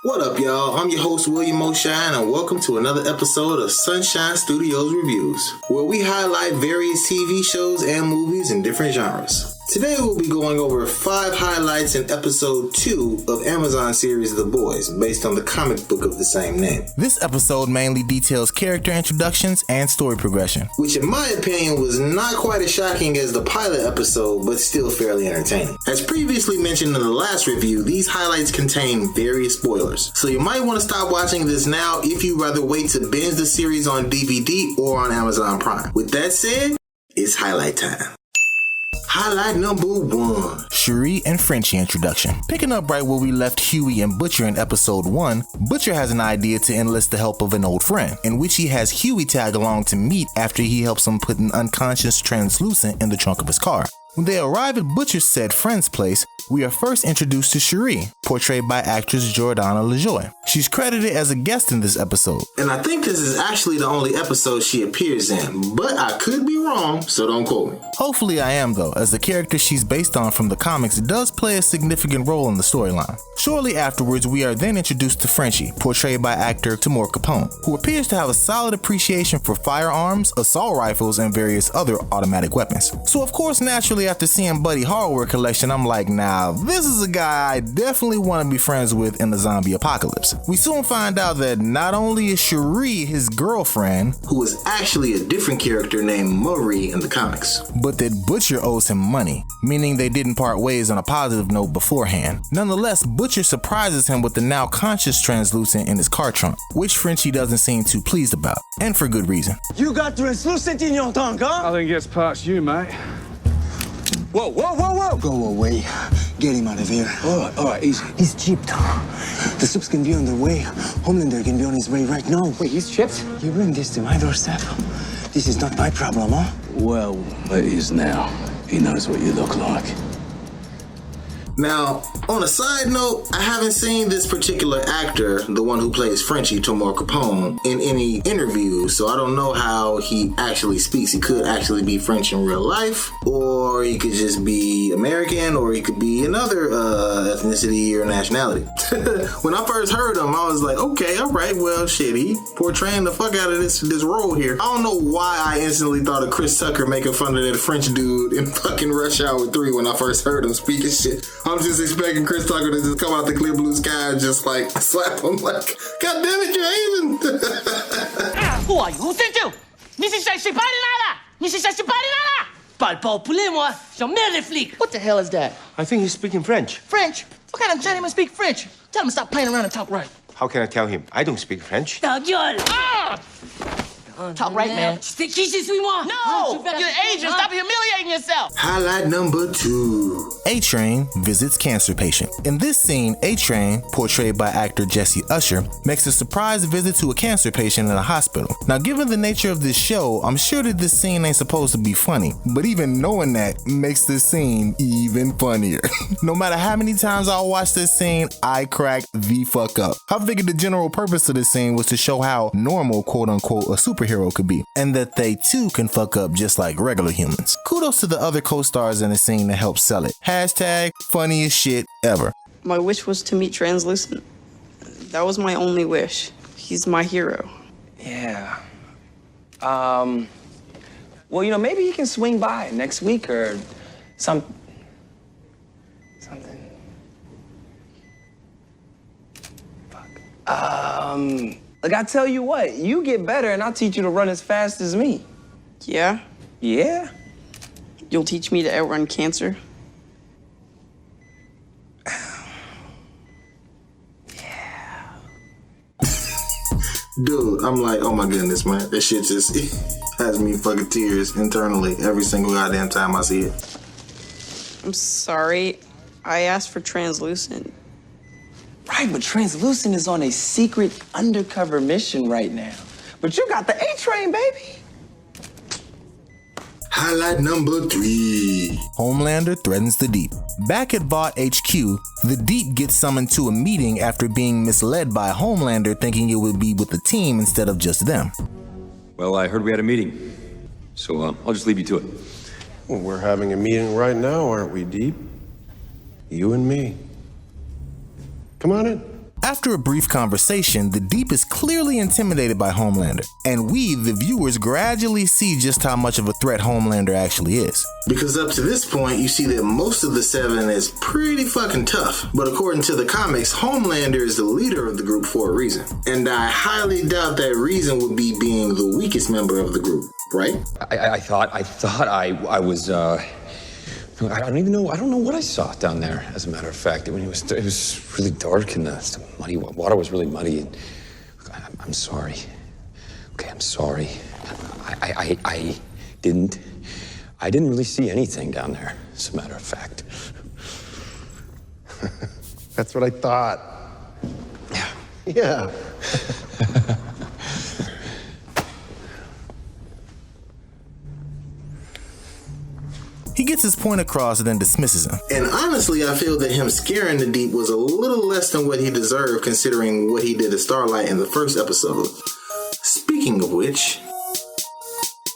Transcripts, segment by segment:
What up, y'all? I'm your host, William O'Shine, and welcome to another episode of SunSchine Studios Reviews, where we highlight various TV shows and movies in different genres. Today we'll be going over 5 highlights in episode 2 of Amazon series The Boys, based on the comic book of the same name. This episode mainly details character introductions and story progression, which in my opinion was not quite as shocking as the pilot episode, but still fairly entertaining. As previously mentioned in the last review, these highlights contain various spoilers, so you might want to stop watching this now if you'd rather wait to binge the series on DVD or on Amazon Prime. With that said, it's highlight time. Highlight number 1. Cherie and Frenchie introduction. Picking up right where we left Huey and Butcher in episode 1, Butcher has an idea to enlist the help of an old friend, in which he has Huey tag along to meet after he helps him put an unconscious translucent in the trunk of his car. When they arrive at Butcher's said friend's place, we are first introduced to Cherie, portrayed by actress Jordana LaJoy. She's credited as a guest in this episode. And I think this is actually the only episode she appears in, but I could be wrong, so don't quote me. Hopefully I am though, as the character she's based on from the comics does play a significant role in the storyline. Shortly afterwards, we are then introduced to Frenchie, portrayed by actor Tamor Capone, who appears to have a solid appreciation for firearms, assault rifles, and various other automatic weapons. So of course, naturally after seeing Buddy Hardware collection, I'm like, nah, this is a guy I definitely want to be friends with in the zombie apocalypse. We soon find out that not only is Cherie his girlfriend, who is actually a different character named Marie in the comics, but that Butcher owes him money, meaning they didn't part ways on a positive note beforehand. Nonetheless, Butcher surprises him with the now conscious translucent in his car trunk, which Frenchie doesn't seem too pleased about, and for good reason. You got translucent in your trunk, huh? I think it's past you, mate. Whoa, whoa, whoa, whoa! Go away. Get him out of here. All right, easy. He's chipped. The soups can be on their way. Homelander can be on his way right now. Wait, he's chipped? You bring this to my doorstep. This is not my problem, huh? Well, it is now. He knows what you look like. Now, on a side note, I haven't seen this particular actor, the one who plays Frenchie, Tamor Capone, in any interviews, so I don't know how he actually speaks. He could actually be French in real life, or he could just be American, or he could be another ethnicity or nationality. When I first heard him, I was like, okay, all right, well, shit, he portraying the fuck out of this role here. I don't know why I instantly thought of Chris Tucker making fun of that French dude in fucking Rush Hour 3 when I first heard him speaking shit. I'm just expecting Chris Tucker to just come out the clear blue sky and just like slap him like, God damn it, you're Asian. Who are you? Who sent you? 你是谁？谁把你来了？你是谁？谁把你来了？把包不理我，小妹的 flick. What the hell is that? I think he's speaking French. French? What kind of Chinese speak French? Tell him to stop playing around and talk right. How can I tell him? I don't speak French. Ta gueule! Talk right, man. Qui suis-moi? No! You're Asian. Stop humiliating yourself. Highlight number 2. A-Train visits cancer patient. In this scene, A-Train, portrayed by actor Jesse Usher, makes a surprise visit to a cancer patient in a hospital. Now, given the nature of this show, I'm sure that this scene ain't supposed to be funny, but even knowing that makes this scene even funnier. No matter how many times I watch this scene, I crack the fuck up. I figured the general purpose of this scene was to show how normal, quote unquote, a superhero could be, and that they too can fuck up just like regular humans. Kudos to the other co-stars in the scene that helped sell it. Hashtag funniest shit ever. My wish was to meet Translucent. That was my only wish. He's my hero. Yeah. Well, you know, maybe he can swing by next week or something. Fuck. Like, I tell you what, you get better and I'll teach you to run as fast as me. Yeah? Yeah? You'll teach me to outrun cancer? Yeah. Dude, I'm like, oh my goodness, man. This shit just has me fucking tears internally every single goddamn time I see it. I'm sorry. I asked for Translucent. Right, but Translucent is on a secret undercover mission right now. But you got the A-Train, baby. Highlight number 3. Homelander threatens the Deep. Back at Vought HQ, the Deep gets summoned to a meeting after being misled by Homelander thinking it would be with the team instead of just them. Well, I heard we had a meeting, so I'll just leave you to it. Well, we're having a meeting right now, aren't we, Deep? You and me. Come on in. After a brief conversation, the Deep is clearly intimidated by Homelander, and we, the viewers, gradually see just how much of a threat Homelander actually is. Because up to this point, you see that most of the Seven is pretty fucking tough. But according to the comics, Homelander is the leader of the group for a reason. And I highly doubt that reason would be being the weakest member of the group, right? I thought I was, I don't know what I saw down there, as a matter of fact. When it was really dark and the muddy water was really muddy. And I'm sorry. Okay, I'm sorry. I didn't really see anything down there, as a matter of fact. That's what I thought. Yeah. Yeah. He gets his point across and then dismisses him. And honestly, I feel that him scaring the Deep was a little less than what he deserved considering what he did to Starlight in the first episode. Speaking of which,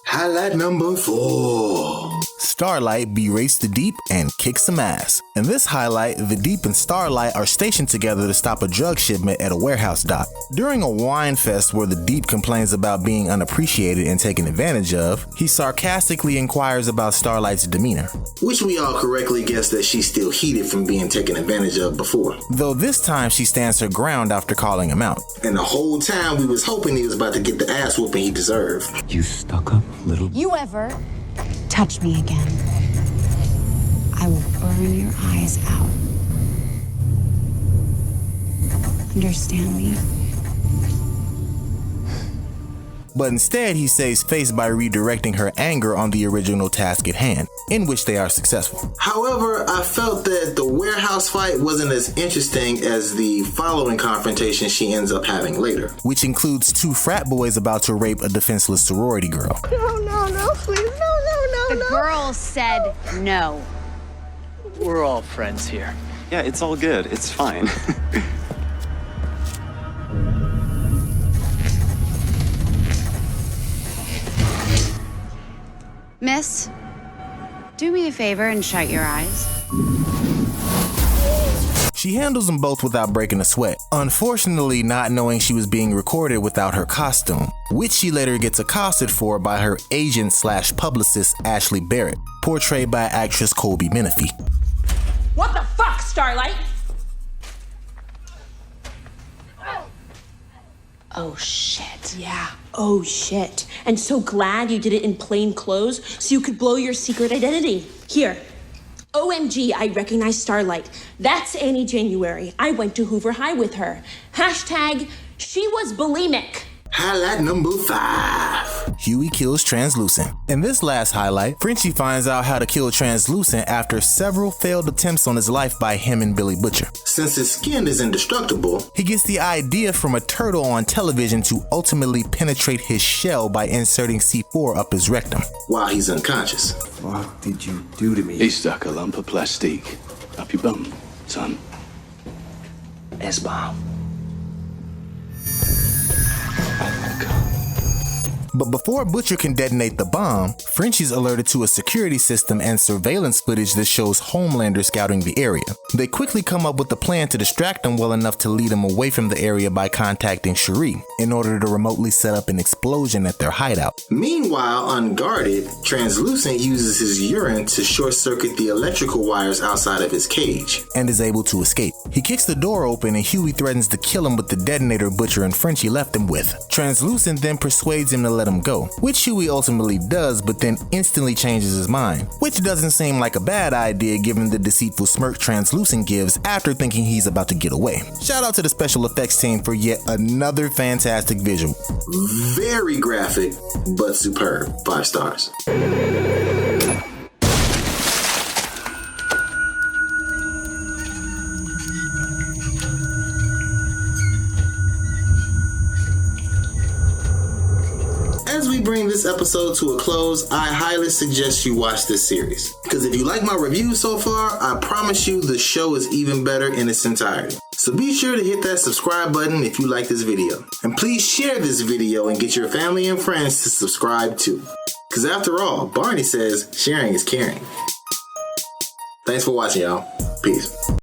highlight number 4. Starlight berates the Deep and kicks some ass. In this highlight, the Deep and Starlight are stationed together to stop a drug shipment at a warehouse dock. During a wine fest where the Deep complains about being unappreciated and taken advantage of, he sarcastically inquires about Starlight's demeanor. Which we all correctly guessed that she's still heated from being taken advantage of before. Though this time she stands her ground after calling him out. And the whole time we was hoping he was about to get the ass whooping he deserved. You stuck up little... You ever touch me again, I will burn your eyes out. Understand me? But instead he saves face by redirecting her anger on the original task at hand, in which they are successful. However, I felt that the warehouse fight wasn't as interesting as the following confrontation she ends up having later. Which includes 2 frat boys about to rape a defenseless sorority girl. No, please, no. The girl said no. We're all friends here. Yeah, it's all good. It's fine. Miss, do me a favor and shut your eyes. She handles them both without breaking a sweat, unfortunately not knowing she was being recorded without her costume, which she later gets accosted for by her agent/publicist Ashley Barrett, portrayed by actress Colby Menifee. What the fuck, Starlight? Oh shit. Yeah, oh shit. And so glad you did it in plain clothes so you could blow your secret identity. Here. OMG, I recognize Starlight. That's Annie January. I went to Hoover High with her. Hashtag, she was bulimic. Highlight number 5. Huey kills Translucent. In this last highlight, Frenchie finds out how to kill Translucent after several failed attempts on his life by him and Billy Butcher. Since his skin is indestructible, he gets the idea from a turtle on television to ultimately penetrate his shell by inserting C4 up his rectum. While he's unconscious. What did you do to me? He stuck a lump of plastique up your bum, son. S-bomb. But before Butcher can detonate the bomb, Frenchie's alerted to a security system and surveillance footage that shows Homelander scouting the area. They quickly come up with a plan to distract him well enough to lead him away from the area by contacting Cherie in order to remotely set up an explosion at their hideout. Meanwhile, unguarded, Translucent uses his urine to short-circuit the electrical wires outside of his cage. And is able to escape. He kicks the door open and Huey threatens to kill him with the detonator Butcher and Frenchie left him with. Translucent then persuades him to let him go, which Huey ultimately does, but then instantly changes his mind, which doesn't seem like a bad idea given the deceitful smirk Translucent gives after thinking he's about to get away. Shout out to the special effects team for yet another fantastic visual. Very graphic, but superb. 5 stars. As we bring this episode to a close, I highly suggest you watch this series. Because if you like my review so far, I promise you the show is even better in its entirety. So be sure to hit that subscribe button if you like this video. And please share this video and get your family and friends to subscribe too. Because after all, Barney says sharing is caring. Thanks for watching, y'all. Peace.